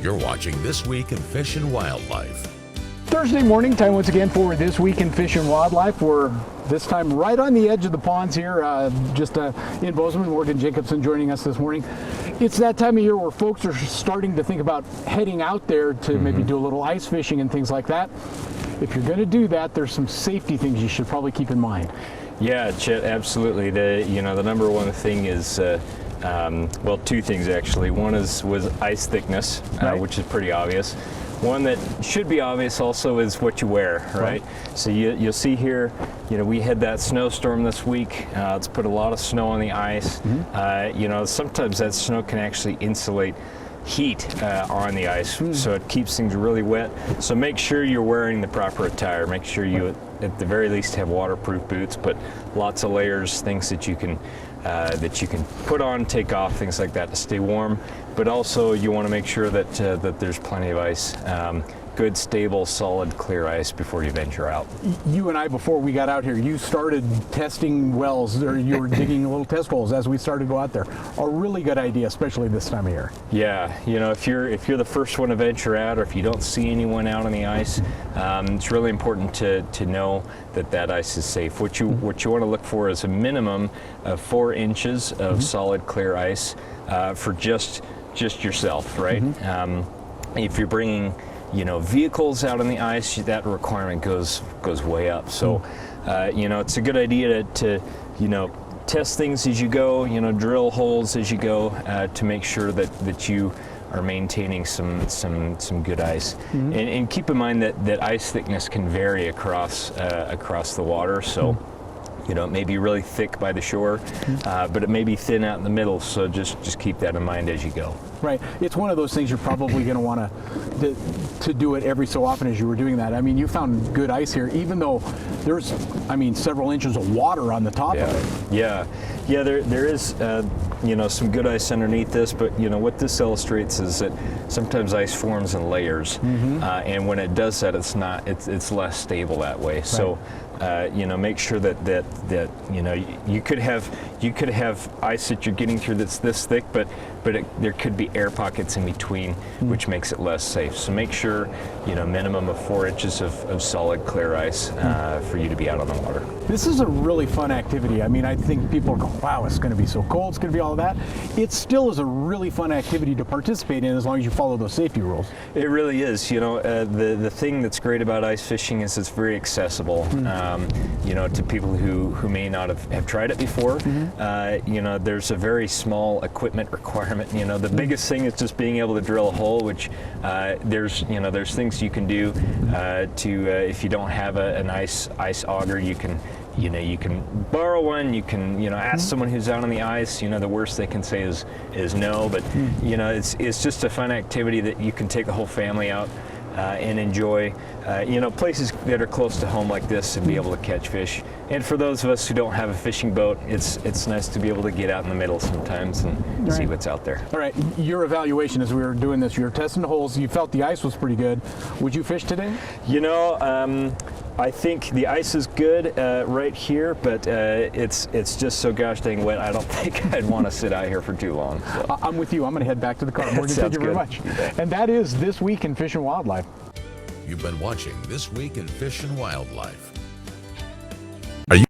You're watching This Week in Fish and Wildlife. Thursday morning, time once again for This Week in Fish and Wildlife. We're this time right on the edge of the ponds here, in Bozeman. Morgan Jacobson joining us this morning. It's that time of year where folks are starting to think about heading out there to maybe do a little ice fishing and things like that. If you're going to do that, there's some safety things you should probably keep in mind. Yeah, Chet, absolutely. The number one thing is well, two things actually. One was ice thickness, Right. which is pretty obvious. One that should be obvious also is what you wear, right? So you'll see here, we had that snowstorm this week. It's put a lot of snow on the ice. Sometimes that snow can actually insulate heat on the ice, so it keeps things really wet. So make sure you're wearing the proper attire. Make sure you, at the very least, have waterproof boots, but lots of layers, things that you can put on, take off, things like that to stay warm. But also you want to make sure that there's plenty of ice. Good, stable, solid, clear ice before you venture out. You and I, before we got out here, you started testing wells, or you were digging little test holes as we started to go out there. A really good idea, especially this time of year. Yeah, if you're the first one to venture out, or if you don't see anyone out on the ice, it's really important to know that ice is safe. What you want to look for is a minimum of 4 inches of solid, clear ice for just yourself, right? If you're bringing vehicles out on the ice, that requirement goes way up. So, it's a good idea to test things as you go, drill holes as you go to make sure that you are maintaining some good ice. And keep in mind that ice thickness can vary across the water. So. It may be really thick by the shore, but it may be thin out in the middle, so just keep that in mind as you go. Right. It's one of those things you're probably going to want to do it every so often as you were doing that. I mean, you found good ice here, even though there's, several inches of water on the top of it. Yeah, there is, some good ice underneath this, but, what this illustrates is that sometimes ice forms in layers, and when it does that, it's less stable that way. Right. So, make sure that you could have ice that you're getting through that's this thick, but there could be air pockets in between, which makes it less safe. So make sure, minimum of 4 inches of solid clear ice for you to be out on the water. This is a really fun activity. I think people are going, wow, it's going to be so cold, it's going to be all of that. It still is a really fun activity to participate in as long as you follow those safety rules. It really is. The thing that's great about ice fishing is it's very accessible. To people who may not have tried it before. There's a very small equipment requirement. The biggest thing is just being able to drill a hole, which there's things you can do if you don't have an ice auger, you can borrow one, you can ask someone who's out on the ice. The worst they can say is no, but it's just a fun activity that you can take the whole family out and enjoy, places that are close to home like this and be able to catch fish. And for those of us who don't have a fishing boat, it's nice to be able to get out in the middle sometimes and see what's out there. All right, your evaluation as we were doing this, you were testing the holes, you felt the ice was pretty good. Would you fish today? I think the ice is good right here, but it's just so gosh dang wet. I don't think I'd want to sit out here for too long. So. I'm with you. I'm going to head back to the car. Morgan, thank you very much. And that is This Week in Fish and Wildlife. You've been watching This Week in Fish and Wildlife.